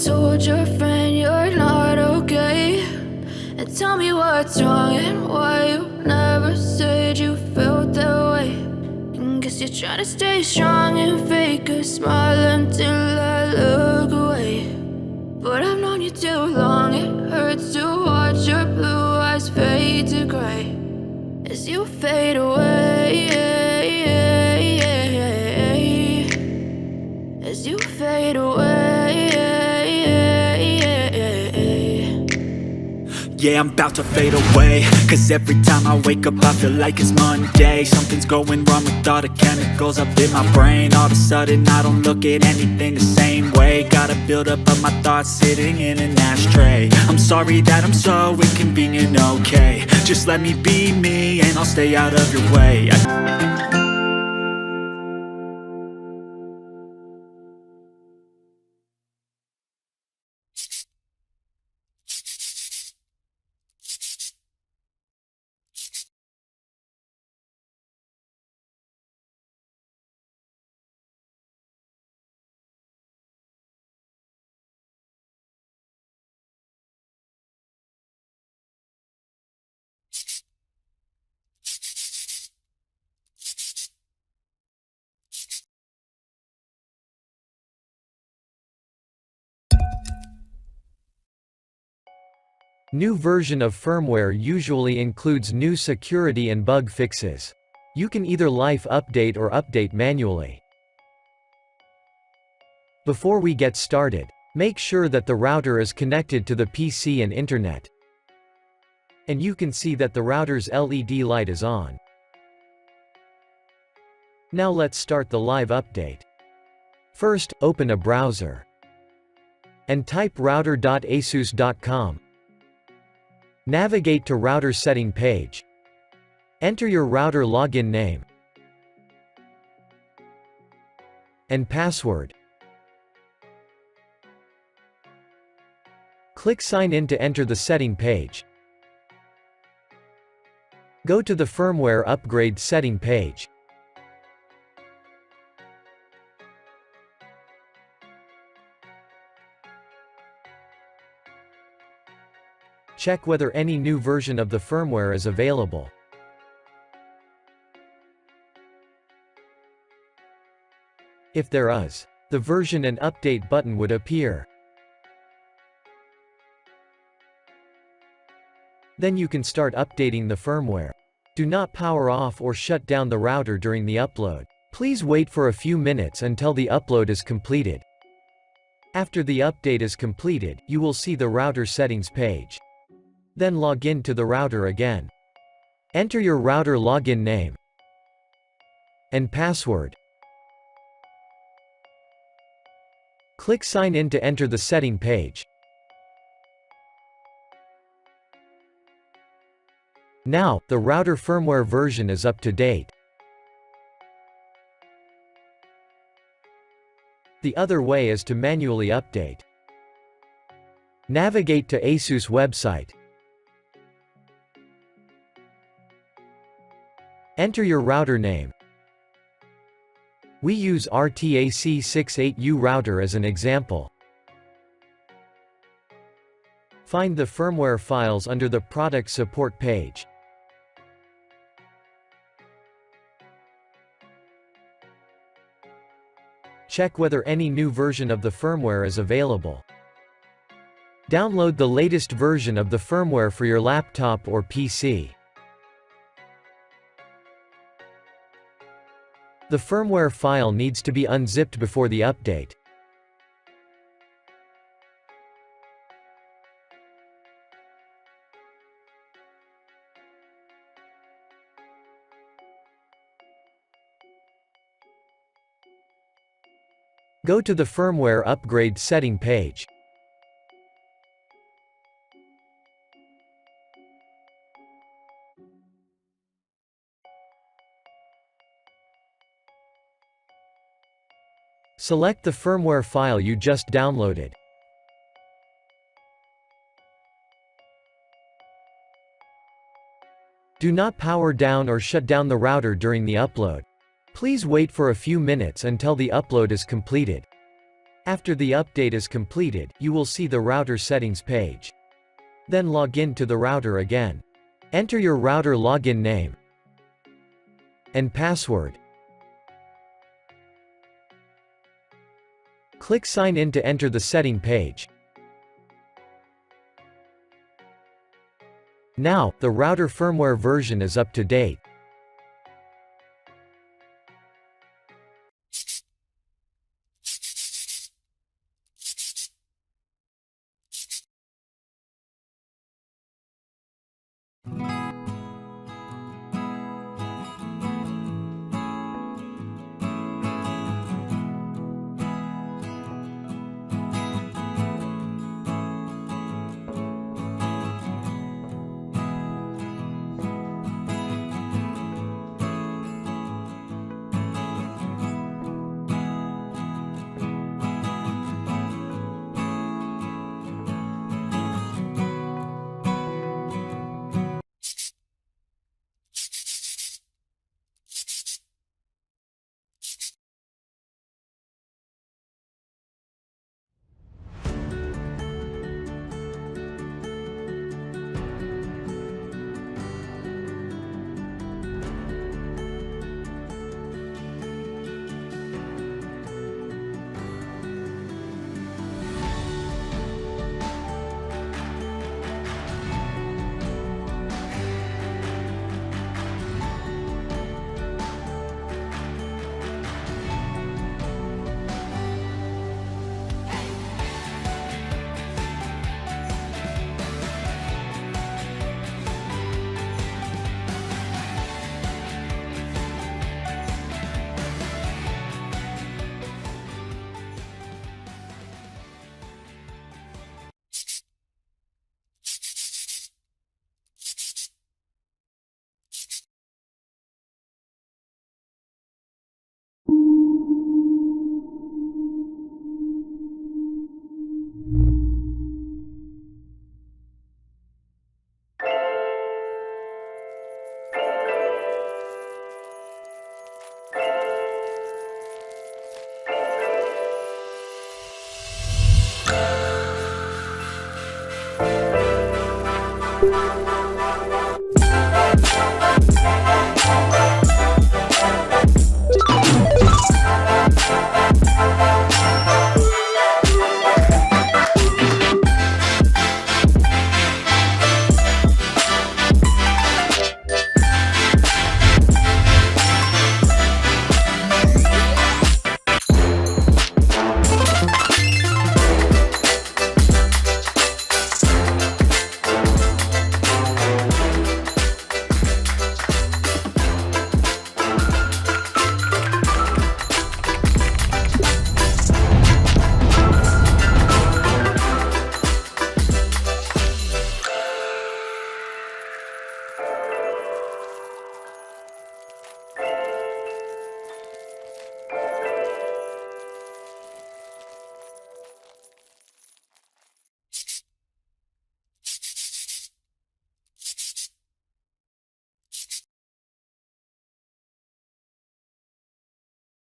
told your friend you're not okay? And tell me what's wrong and why you never said you felt that way. And guess you're trying to stay strong and fake a smile until I look away. But I've known you too long, it hurts to watch your blue eyes fade to gray as you fade away, as you fade away. Yeah, I'm about to fade away, cause every time I wake up I feel like it's Monday. Something's going wrong with all the chemicals up in my brain. All of a sudden I don't look at anything the same way. Gotta build up of my thoughts sitting in an ashtray. I'm sorry that I'm so inconvenient, okay? Just let me be me and I'll stay out of your way. New version of firmware usually includes new security and bug fixes. You can either live update or update manually. Before we get started, make sure that the router is connected to the PC and internet. And you can see that the router's LED light is on. Now let's start the live update. First, open a browser and type router.asus.com. Navigate to router setting page. Enter your router login name and password. Click sign in to enter the setting page. Go to the firmware upgrade setting page. Check whether any new version of the firmware is available. If there is, the version and update button would appear. Then you can start updating the firmware. Do not power off or shut down the router during the upload. Please wait for a few minutes until the upload is completed. After the update is completed, you will see the router settings page. Then log in to the router again. Enter your router login name and password. Click sign in to enter the setting page. Now, the router firmware version is up to date. The other way is to manually update. Navigate to Asus website. Enter your router name. We use RTAC68U router as an example. Find the firmware files under the product support page. Check whether any new version of the firmware is available. Download the latest version of the firmware for your laptop or PC. The firmware file needs to be unzipped before the update. Go to the firmware upgrade setting page. Select the firmware file you just downloaded. Do not power down or shut down the router during the upload. Please wait for a few minutes until the upload is completed. After the update is completed, you will see the router settings page. Then log in to the router again. Enter your router login name and password. Click Sign In to enter the setting page. Now, the router firmware version is up to date.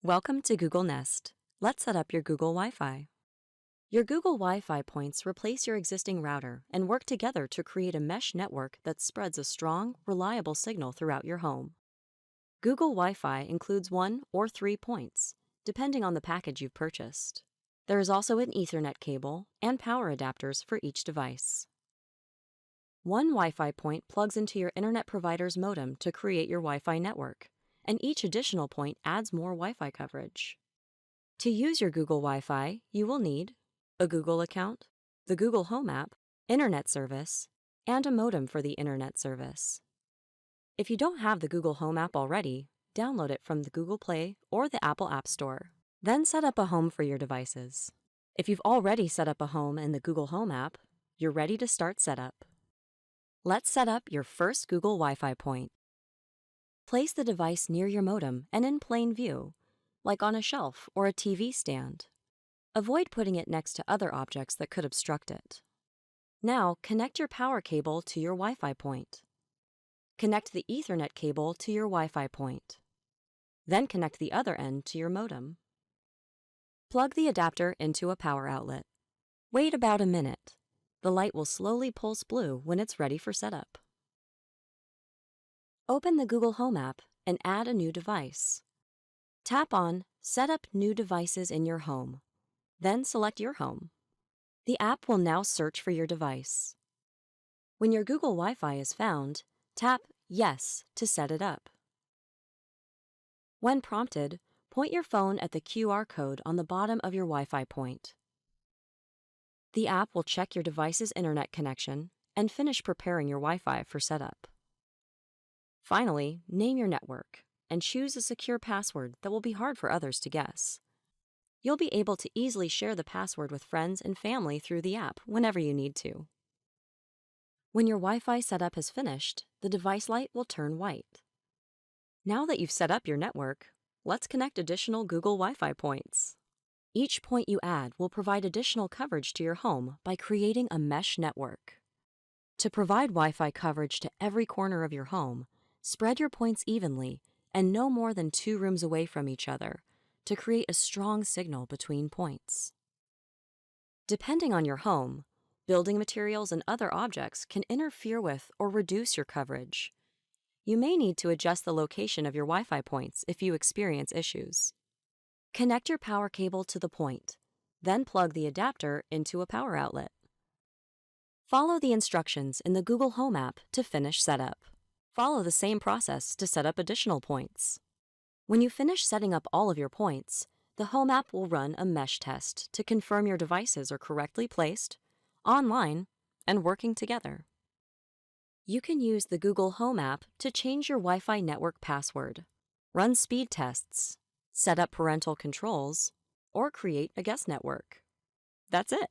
Welcome to Google Nest. Let's set up your Google Wi-Fi. Your Google Wi-Fi points replace your existing router and work together to create a mesh network that spreads a strong, reliable signal throughout your home. Google Wi-Fi includes 1 or 3 points, depending on the package you've purchased. There is also an Ethernet cable and power adapters for each device. One Wi-Fi point plugs into your internet provider's modem to create your Wi-Fi network, and each additional point adds more Wi-Fi coverage. To use your Google Wi-Fi, you will need a Google account, the Google Home app, internet service, and a modem for the internet service. If you don't have the Google Home app already, download it from the Google Play or the Apple App Store. Then set up a home for your devices. If you've already set up a home in the Google Home app, you're ready to start setup. Let's set up your first Google Wi-Fi point. Place the device near your modem and in plain view, like on a shelf or a TV stand. Avoid putting it next to other objects that could obstruct it. Now, connect your power cable to your Wi-Fi point. Connect the Ethernet cable to your Wi-Fi point. Then connect the other end to your modem. Plug the adapter into a power outlet. Wait about a minute. The light will slowly pulse blue when it's ready for setup. Open the Google Home app and add a new device. Tap on Set up new devices in your home. Then select your home. The app will now search for your device. When your Google Wi-Fi is found, tap Yes to set it up. When prompted, point your phone at the QR code on the bottom of your Wi-Fi point. The app will check your device's internet connection and finish preparing your Wi-Fi for setup. Finally, name your network and choose a secure password that will be hard for others to guess. You'll be able to easily share the password with friends and family through the app whenever you need to. When your Wi-Fi setup is finished, the device light will turn white. Now that you've set up your network, let's connect additional Google Wi-Fi points. Each point you add will provide additional coverage to your home by creating a mesh network. To provide Wi-Fi coverage to every corner of your home, spread your points evenly and no more than 2 rooms away from each other to create a strong signal between points. Depending on your home, building materials and other objects can interfere with or reduce your coverage. You may need to adjust the location of your Wi-Fi points if you experience issues. Connect your power cable to the point, then plug the adapter into a power outlet. Follow the instructions in the Google Home app to finish setup. Follow the same process to set up additional points. When you finish setting up all of your points, the Home app will run a mesh test to confirm your devices are correctly placed, online, and working together. You can use the Google Home app to change your Wi-Fi network password, run speed tests, set up parental controls, or create a guest network. That's it.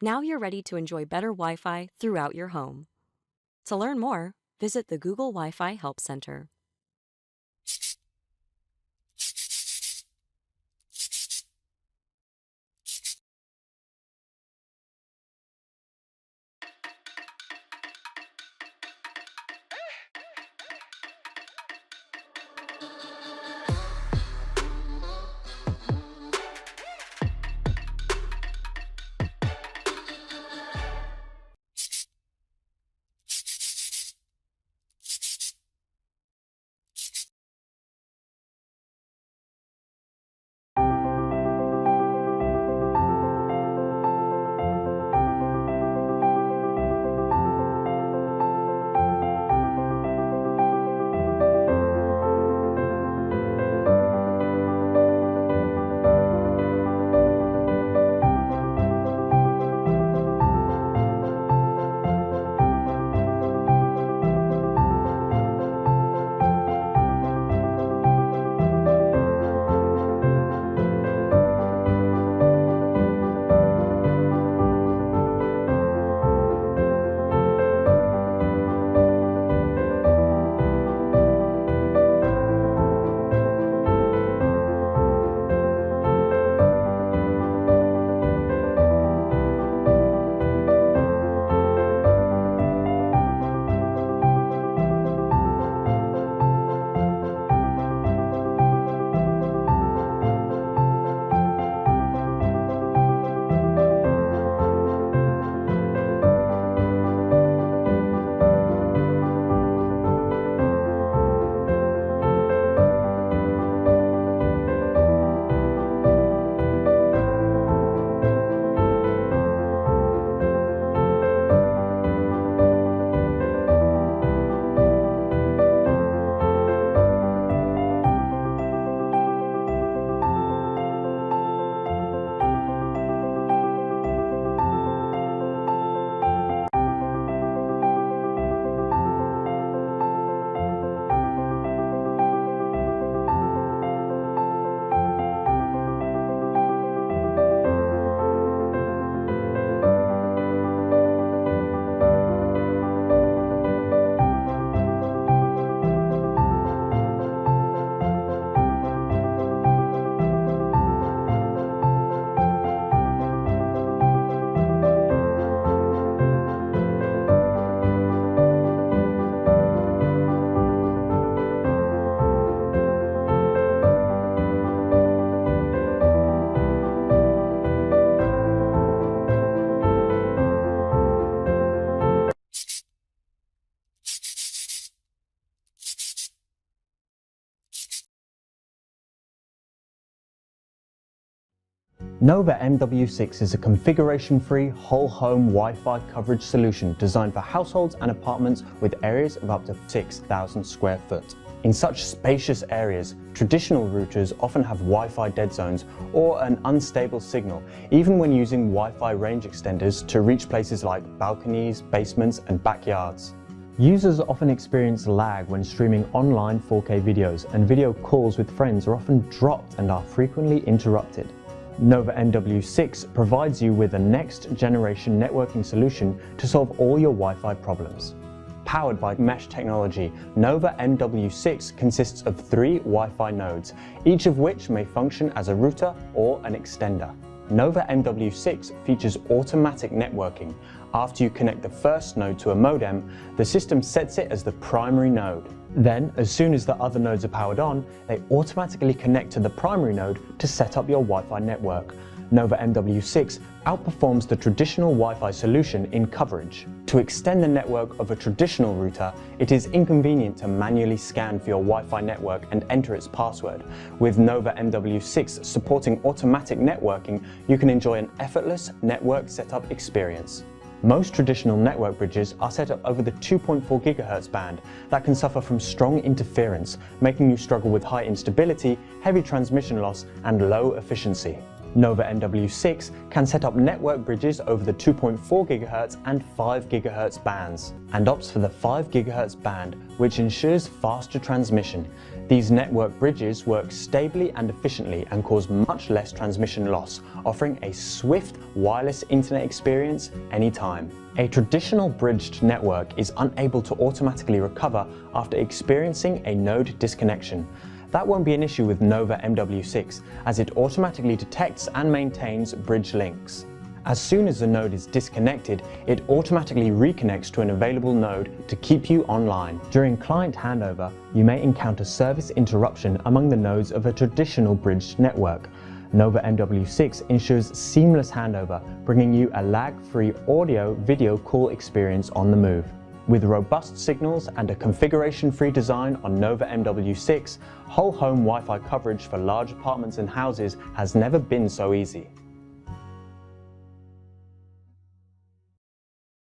Now you're ready to enjoy better Wi-Fi throughout your home. To learn more, visit the Google Wi-Fi Help Center. Nova MW6 is a configuration-free, whole-home Wi-Fi coverage solution designed for households and apartments with areas of up to 6,000 square foot. In such spacious areas, traditional routers often have Wi-Fi dead zones or an unstable signal, even when using Wi-Fi range extenders to reach places like balconies, basements, and backyards. Users often experience lag when streaming online 4K videos, and video calls with friends are often dropped and are frequently interrupted. Nova MW6 provides you with a next-generation networking solution to solve all your Wi-Fi problems. Powered by mesh technology, Nova MW6 consists of 3 Wi-Fi nodes, each of which may function as a router or an extender. Nova MW6 features automatic networking. After you connect the first node to a modem, the system sets it as the primary node. Then, as soon as the other nodes are powered on, they automatically connect to the primary node to set up your Wi-Fi network. Nova MW6 outperforms the traditional Wi-Fi solution in coverage. To extend the network of a traditional router, it is inconvenient to manually scan for your Wi-Fi network and enter its password. With Nova MW6 supporting automatic networking, you can enjoy an effortless network setup experience. Most traditional network bridges are set up over the 2.4 GHz band that can suffer from strong interference, making you struggle with high instability, heavy transmission loss, and low efficiency. Nova MW6 can set up network bridges over the 2.4 GHz and 5 GHz bands, and opts for the 5 GHz band, which ensures faster transmission. These network bridges work stably and efficiently and cause much less transmission loss, offering a swift wireless internet experience anytime. A traditional bridged network is unable to automatically recover after experiencing a node disconnection. That won't be an issue with Nova MW6, as it automatically detects and maintains bridge links. As soon as the node is disconnected, it automatically reconnects to an available node to keep you online. During client handover, you may encounter service interruption among the nodes of a traditional bridged network. Nova MW6 ensures seamless handover, bringing you a lag-free audio-video call experience on the move. With robust signals and a configuration-free design on Nova MW6, whole home Wi-Fi coverage for large apartments and houses has never been so easy.